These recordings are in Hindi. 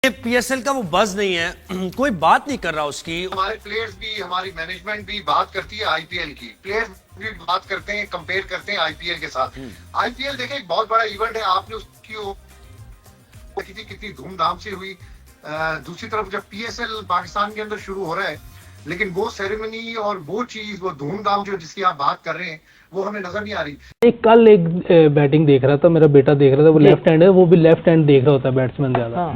पीएसएल का वो बज़ नहीं है, कोई बात नहीं कर रहा उसकी। हमारे प्लेयर्स भी, हमारी मैनेजमेंट भी बात करती है आईपीएल की, प्लेयर्स भी बात करते हैं, कंपेयर करते हैं आईपीएल के साथ। आईपीएल देखें, एक बहुत बड़ा इवेंट है, आपने उसकी कितनी धूमधाम से हुई। दूसरी तरफ जब पीएसएल पाकिस्तान के अंदर शुरू हो रहा है, लेकिन वो सेरेमनी और वो चीज, वो धूमधाम जो जिसकी आप बात कर रहे हैं, वो हमें नजर नहीं आ रही। कल एक बैटिंग देख रहा था, मेरा बेटा देख रहा था, वो लेफ्ट हैंड है, वो भी लेफ्ट हैंड देख रहा होता है बैट्समैन ज्यादा।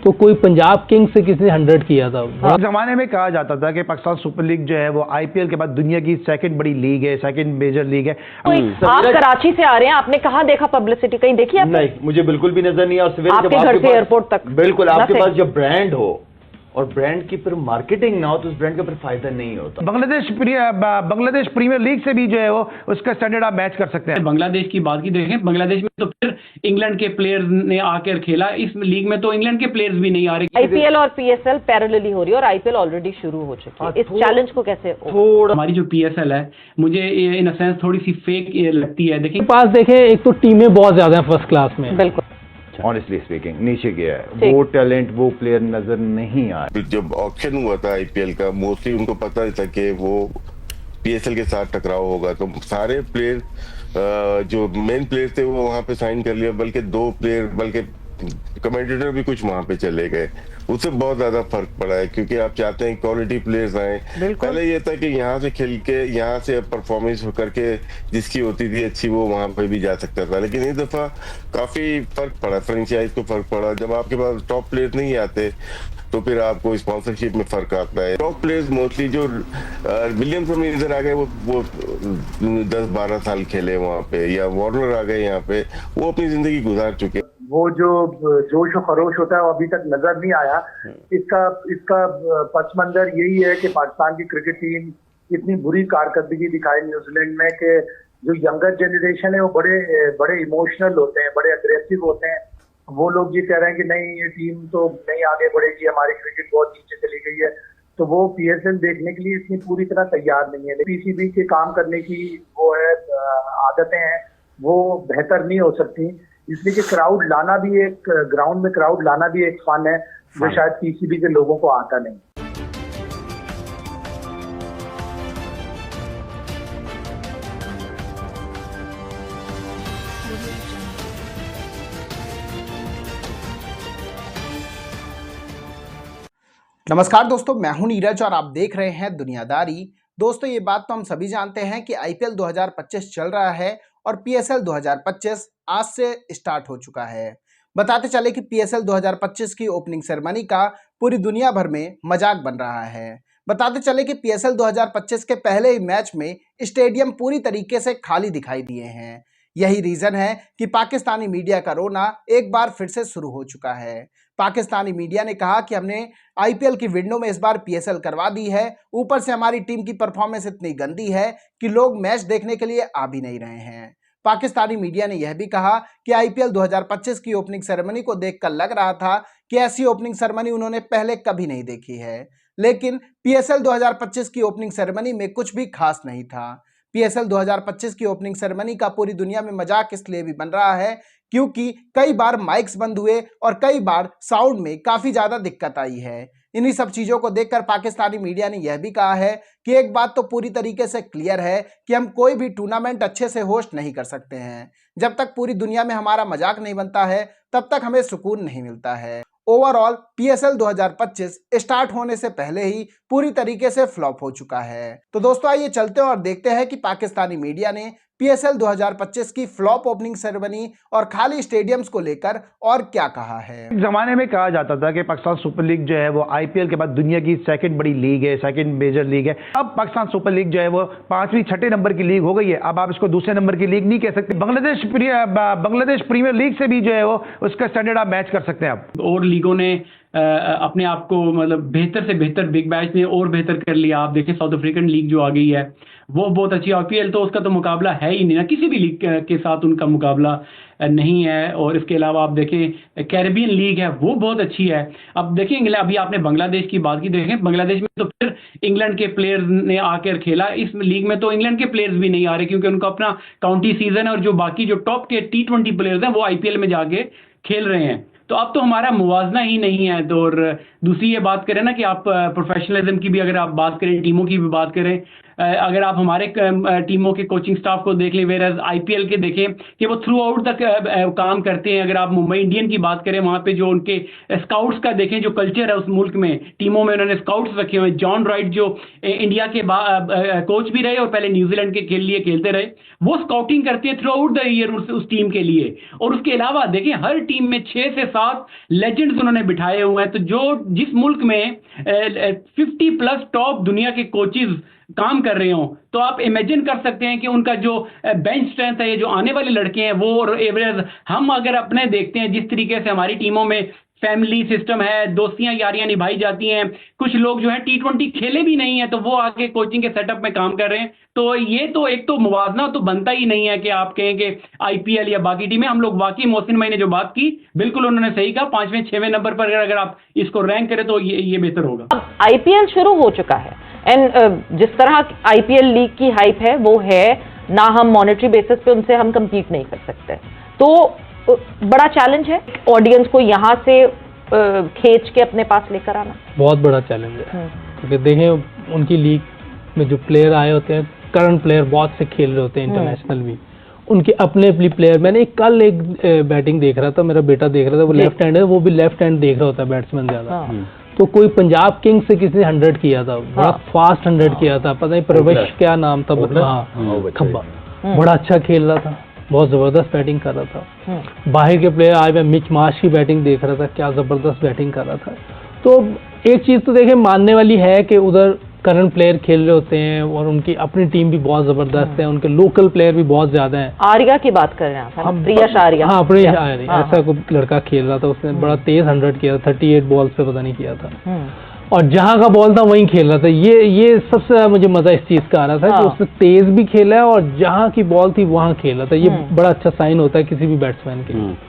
तो कोई पंजाब किंग्स से किसी ने 100 किया था। उस जमाने में कहा जाता था कि पाकिस्तान सुपर लीग जो है वो आईपीएल के बाद दुनिया की सेकंड बड़ी लीग है, सेकंड मेजर लीग है। आप कराची से आ रहे हैं, आपने कहाँ देखा पब्लिसिटी, कहीं देखी आपने? नहीं, मुझे बिल्कुल भी नजर नहीं है। और सवेरे आपके घर से एयरपोर्ट तक बिल्कुल, आपके पास जब ब्रांड हो और ब्रांड की फिर मार्केटिंग ना हो तो उस ब्रांड का फिर फायदा नहीं होता। बांग्लादेश प्रीमियर लीग से भी जो है वो उसका स्टैंडर्ड आप मैच कर सकते हैं। बांग्लादेश की बात की देखें, बांग्लादेश में तो फिर इंग्लैंड के प्लेयर्स ने आकर खेला, इस लीग में तो इंग्लैंड के प्लेयर्स भी नहीं आ रहे। आईपीएल और पीएसएल पैरेलली हो रही है और आईपीएल ऑलरेडी शुरू हो चुकी है। इस चैलेंज को कैसे थोड़ा हमारी जो पीएसएल है, मुझे इन अ सेंस थोड़ी सी फेक लगती है। देखिए पास देखें, एक तो टीमें बहुत ज्यादा हैं फर्स्ट क्लास में। बिल्कुल, ऑनेस्टली स्पीकिंग नीचे गया है, वो टैलेंट, वो प्लेयर नजर नहीं आ रहा। जब ऑक्शन हुआ था आईपीएल का, मोस्टली उनको पता था कि वो पीएसएल के साथ टकराव होगा, तो सारे प्लेयर जो मेन प्लेयर थे वो वहां पे साइन कर लिया, बल्कि 2 प्लेयर, बल्कि कमेंटेटर भी कुछ वहां पे चले गए। उससे बहुत ज्यादा फर्क पड़ा है, क्योंकि आप चाहते हैं क्वालिटी प्लेयर्स आए। पहले ये था कि यहाँ से खेल के, यहाँ से परफॉर्मेंस करके जिसकी होती थी अच्छी, वो वहां पे भी जा सकता था। लेकिन इस दफा काफी फर्क पड़ा, फ्रेंचाइज को फर्क पड़ा। जब आपके पास टॉप प्लेयर नहीं आते तो फिर आपको स्पॉन्सरशिप में फर्क आता है। टॉप प्लेयर्स मोस्टली जो विलियमसन इधर आ गए, वो 10-12 साल खेले वहां पे, या वार्नर आ गए यहाँ पे, वो अपनी जिंदगी गुजार चुके। वो जो जोश और खरोश होता है वो अभी तक नजर नहीं आया। इसका पस मंजर यही है कि पाकिस्तान की क्रिकेट टीम इतनी बुरी कारकर्दगी दिखाई न्यूजीलैंड में कि जो यंगर जनरेशन है वो बड़े इमोशनल होते हैं, बड़े अग्रेसिव होते हैं। वो लोग ये कह रहे हैं कि नहीं, ये टीम तो नहीं आगे बढ़ेगी, हमारी क्रिकेट बहुत नीचे चली गई है। तो वो पीएसएल देखने के लिए इतनी पूरी तरह तैयार नहीं है। पीसीबी के काम करने की वो है आदतें हैं, वो बेहतर नहीं हो सकती, इसलिए कि क्राउड लाना भी एक ग्राउंड में क्राउड लाना भी एक फन है जो शायद पीसीबी के लोगों को आता नहीं। नमस्कार दोस्तों, मैं हूं नीरज और आप देख रहे हैं दुनियादारी। दोस्तों, ये बात तो हम सभी जानते हैं कि आईपीएल 2025 चल रहा है और पीएसएल 2025 आज से स्टार्ट हो चुका है। बताते चले कि पीएसएल 2025 की ओपनिंग सेरेमनी का पूरी दुनिया भर में मजाक बन रहा है। बताते चले कि पीएसएल 2025 के पहले ही मैच में स्टेडियम पूरी तरीके से खाली दिखाई दिए हैं। यही रीजन है कि पाकिस्तानी मीडिया का रोना एक बार फिर से शुरू हो चुका है। पाकिस्तानी मीडिया ने कहा कि हमने आईपीएल की विंडो में इस बार पीएसएल करवा दी है, ऊपर से हमारी टीम की परफॉर्मेंस इतनी गंदी है कि लोग मैच देखने के लिए आ भी नहीं रहे हैं। पाकिस्तानी मीडिया ने यह भी कहा कि आईपीएल 2025 की ओपनिंग सेरेमनी को देखकर लग रहा था कि ऐसी ओपनिंग सेरेमनी उन्होंने पहले कभी नहीं देखी है। लेकिन पीएसएल 2025 की ओपनिंग सेरेमनी में कुछ भी खास नहीं था। पीएसएल 2025 की ओपनिंग सेरेमनी का पूरी दुनिया में मजाक इसलिए भी बन रहा है क्योंकि कई बार माइक्स बंद हुए और कई बार साउंड में काफी ज्यादा दिक्कत आई है। इन्हीं सब चीजों को देखकर पाकिस्तानी मीडिया ने यह भी कहा है कि एक बात तो पूरी तरीके से क्लियर है कि हम कोई भी टूर्नामेंट अच्छे से होस्ट नहीं कर सकते हैं। जब तक पूरी दुनिया में हमारा मजाक नहीं बनता है तब तक हमें सुकून नहीं मिलता है। ओवरऑल पीएसएल 2025 स्टार्ट होने से पहले ही पूरी तरीके से फ्लॉप हो चुका है। तो दोस्तों, आइए चलते हैं और देखते हैं कि पाकिस्तानी मीडिया ने पीएसएल 2025 की फ्लॉप ओपनिंग सेरेमनी और खाली स्टेडियम्स को लेकर और क्या कहा है। जमाने में कहा जाता था कि पाकिस्तान सुपर लीग जो है वो आईपीएल के बाद दुनिया की सेकंड बड़ी लीग है, सेकंड मेजर लीग है। अब पाकिस्तान सुपर लीग जो है वो 5वीं 6ठे नंबर की लीग हो गई है। अब आप इसको दूसरे नंबर की लीग नहीं कह सकते। बांग्लादेश प्रीमियर लीग से भी जो है वो उसका स्टैंडर्ड आप मैच कर सकते हैं। आप और लीगों ने अपने आप को मतलब बेहतर से बेहतर, बिग बैश ने और बेहतर कर लिया। आप देखें साउथ अफ्रीकन लीग जो आ गई है वो बहुत अच्छी। आईपीएल तो उसका तो मुकाबला है ही नहीं ना, किसी भी लीग के साथ उनका मुकाबला नहीं है। और इसके अलावा आप देखें कैरेबियन लीग है वो बहुत अच्छी है। अब देखें, अभी आपने बांग्लादेश की बात की, देखें बांग्लादेश में तो फिर इंग्लैंड के प्लेयर्स ने आकर खेला, इस लीग में तो इंग्लैंड के प्लेयर्स भी नहीं आ रहे क्योंकि उनका अपना काउंटी सीजन है और जो बाकी जो टॉप के T20 प्लेयर्स हैं वो आईपीएल में जाके खेल रहे हैं। तो अब तो हमारा मुवाजना ही नहीं है। तो और दूसरी ये बात करें ना कि आप प्रोफेशनलिज्म की भी अगर आप बात करें, टीमों की भी बात करें, अगर आप हमारे टीमों के कोचिंग स्टाफ को देख लें, वेयर आईपीएल के देखें कि वो थ्रू आउट तक काम करते हैं। अगर आप मुंबई इंडियन की बात करें, वहाँ पे जो उनके स्काउट्स का देखें, जो कल्चर है उस मुल्क में, टीमों में उन्होंने स्काउट्स रखे हुए। जॉन राइट जो इंडिया के कोच भी रहे और पहले न्यूजीलैंड के लिए खेलते रहे, वो स्काउटिंग करते हैं थ्रू आउट द ईयर उस टीम के लिए। और उसके अलावा देखें हर टीम में 6 से 7 लेजेंड्स उन्होंने बिठाए हुए हैं। तो जो जिस मुल्क में 50+ टॉप दुनिया के कोचेज काम कर रहे हो, तो आप इमेजिन कर सकते हैं कि उनका जो बेंच स्ट्रेंथ है, ये जो आने वाले लड़के हैं वो एवरेज हम अगर अपने देखते हैं जिस तरीके से हमारी टीमों में फैमिली सिस्टम है, दोस्तियां यारियां निभाई जाती हैं, कुछ लोग जो है T20 खेले भी नहीं है तो वो आगे कोचिंग के सेटअप में काम कर रहे हैं। तो ये तो एक तो मुवाजना तो बनता ही नहीं है कि आप कहें कि आईपीएल या बाकी टीमें। हम लोग वाकई मोहसिन भाई ने जो बात की बिल्कुल उन्होंने सही कहा, 5वें 6वें नंबर पर अगर आप इसको रैंक करें तो ये बेहतर होगा। अब आईपीएल शुरू हो चुका है एंड जिस तरह आईपीएल लीग की हाइप है वो है ना, हम मॉनेटरी बेसिस पे उनसे हम compete नहीं कर सकते। तो बड़ा चैलेंज है ऑडियंस को यहाँ से खींच के अपने पास लेकर आना, बहुत बड़ा चैलेंज है। क्योंकि देखें उनकी लीग में जो प्लेयर आए होते हैं, करंट प्लेयर बहुत से खेल रहे होते हैं, इंटरनेशनल भी, उनके अपने प्लेयर। मैंने कल एक बैटिंग देख रहा था, मेरा बेटा देख रहा था, वो लेफ्ट हैंड है, वो भी लेफ्ट हैंड देख रहा होता है बैट्समैन ज्यादा। तो कोई पंजाब किंग्स से किसी ने 100 किया था, बड़ा फास्ट 100 किया था, पता नहीं प्रवेश क्या नाम था, खब्बा, बड़ा अच्छा खेल रहा था, बहुत जबरदस्त बैटिंग कर रहा था। बाहर के प्लेयर आए हुए, मिच मार्श की बैटिंग देख रहा था, क्या जबरदस्त बैटिंग कर रहा था। तो एक चीज तो देखे मानने वाली है कि उधर करंट प्लेयर खेल रहे होते हैं और उनकी अपनी टीम भी बहुत जबरदस्त है, उनके लोकल प्लेयर भी बहुत ज्यादा हैं। आर्या की बात कर रहे हैं, प्रियश आर्या। हाँ, प्रियश आर्या, ऐसा कोई लड़का खेल रहा था, उसने बड़ा तेज 100 किया था, 38 बॉल्स पे पता नहीं किया था, और जहां का बॉल था वहीं खेल रहा था। ये सबसे ज्यादा मुझे मजा इस चीज का आ रहा था कि उसने तेज भी खेला है और जहां की बॉल थी वहां खेल रहा था। ये बड़ा अच्छा साइन होता है किसी भी बैट्समैन के।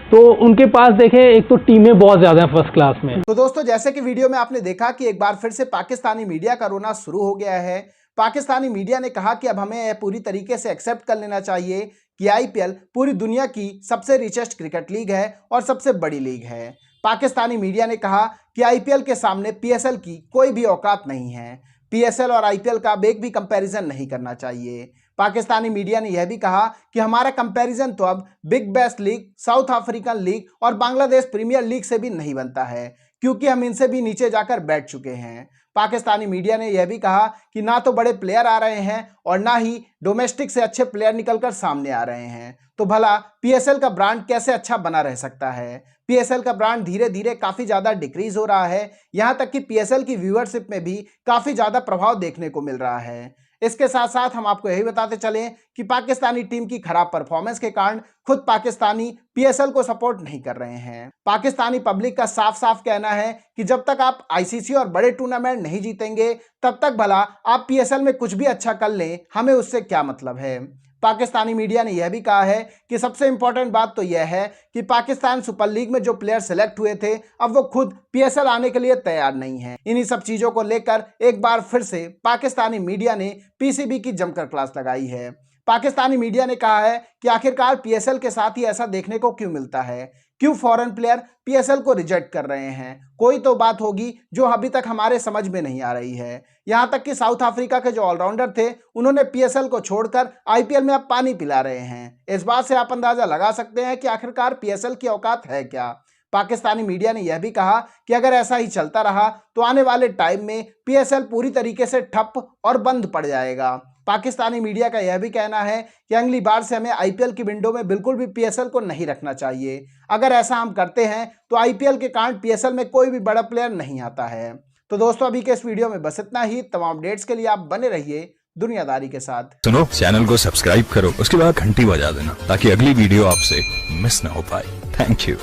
तो उनके पास देखें एक तो टीमें बहुत ज्यादा हैं फर्स्ट क्लास में। तो दोस्तों जैसे कि वीडियो में आपने देखा कि एक बार फिर से पाकिस्तानी मीडिया का रोना शुरू हो गया है। पाकिस्तानी मीडिया ने कहा कि अब हमें यह पूरी तरीके से एक्सेप्ट कर लेना चाहिए कि आईपीएल पूरी दुनिया की सबसे रिचेस्ट क्रिकेट लीग है और सबसे बड़ी लीग है। पाकिस्तानी मीडिया ने कहा कि आईपीएल के सामने पीएसएल की कोई भी औकात नहीं है। पीएसएल और आईपीएल का एक भी कंपैरिजन नहीं करना चाहिए। पाकिस्तानी मीडिया ने यह भी कहा कि हमारा कंपैरिजन तो अब big bash league, south African league और बांग्लादेश प्रीमियर लीग से भी नहीं बनता है, क्योंकि हम इनसे भी नीचे जाकर बैठ चुके हैं। पाकिस्तानी मीडिया ने यह भी कहा कि ना तो बड़े प्लेयर आ रहे हैं और ना ही डोमेस्टिक से अच्छे प्लेयर निकलकर सामने आ रहे हैं। तो भला पीएसएल का ब्रांड कैसे अच्छा बना रह सकता है? पीएसएल का ब्रांड धीरे धीरे काफ़ी ज़्यादा डिक्रीज हो रहा है, यहाँ तक कि पीएसएल की व्यूअरशिप में भी काफ़ी ज़्यादा प्रभाव देखने को मिल रहा है। इसके साथ साथ हम आपको यही बताते चलें कि पाकिस्तानी टीम की खराब परफॉर्मेंस के कारण खुद पाकिस्तानी पीएसएल को सपोर्ट नहीं कर रहे हैं। पाकिस्तानी पब्लिक का साफ साफ कहना है कि जब तक आप आईसीसी और बड़े टूर्नामेंट नहीं जीतेंगे तब तक भला आप पीएसएल में कुछ भी अच्छा कर लें, हमें उससे क्या मतलब है। पाकिस्तानी मीडिया ने यह भी कहा है कि सबसे इंपॉर्टेंट बात तो यह है कि पाकिस्तान सुपर लीग में जो प्लेयर सेलेक्ट हुए थे अब वो खुद पीएसएल आने के लिए तैयार नहीं है। इन्हीं सब चीजों को लेकर एक बार फिर से पाकिस्तानी मीडिया ने पीसीबी की जमकर क्लास लगाई है। पाकिस्तानी मीडिया ने कहा है कि आखिरकार पीएसएल के साथ ही ऐसा देखने को क्यों मिलता है, क्यों फॉरेन प्लेयर पीएसएल को रिजेक्ट कर रहे हैं। कोई तो बात होगी जो अभी तक हमारे समझ में नहीं आ रही है। यहाँ तक कि साउथ अफ्रीका के जो ऑलराउंडर थे उन्होंने पीएसएल को छोड़कर आईपीएल में अब पानी पिला रहे हैं। इस बात से आप अंदाजा लगा सकते हैं कि आखिरकार पीएसएल की औकात है क्या। पाकिस्तानी मीडिया ने यह भी कहा कि अगर ऐसा ही चलता रहा तो आने वाले टाइम में पीएसएल पूरी तरीके से ठप और बंद पड़ जाएगा। पाकिस्तानी मीडिया का यह भी कहना है कि अगली बार से हमें आईपीएल की विंडो में बिल्कुल भी पीएसएल को नहीं रखना चाहिए। अगर ऐसा हम करते हैं तो आईपीएल के कारण पीएसएल में कोई भी बड़ा प्लेयर नहीं आता है। तो दोस्तों अभी के इस वीडियो में बस इतना ही। तमाम अपडेट्स के लिए आप बने रहिए दुनियादारी के साथ। सुनो, चैनल को सब्सक्राइब करो, उसके बाद घंटी बजा देना ताकि अगली वीडियो आपसे मिस ना हो पाए। Thank you.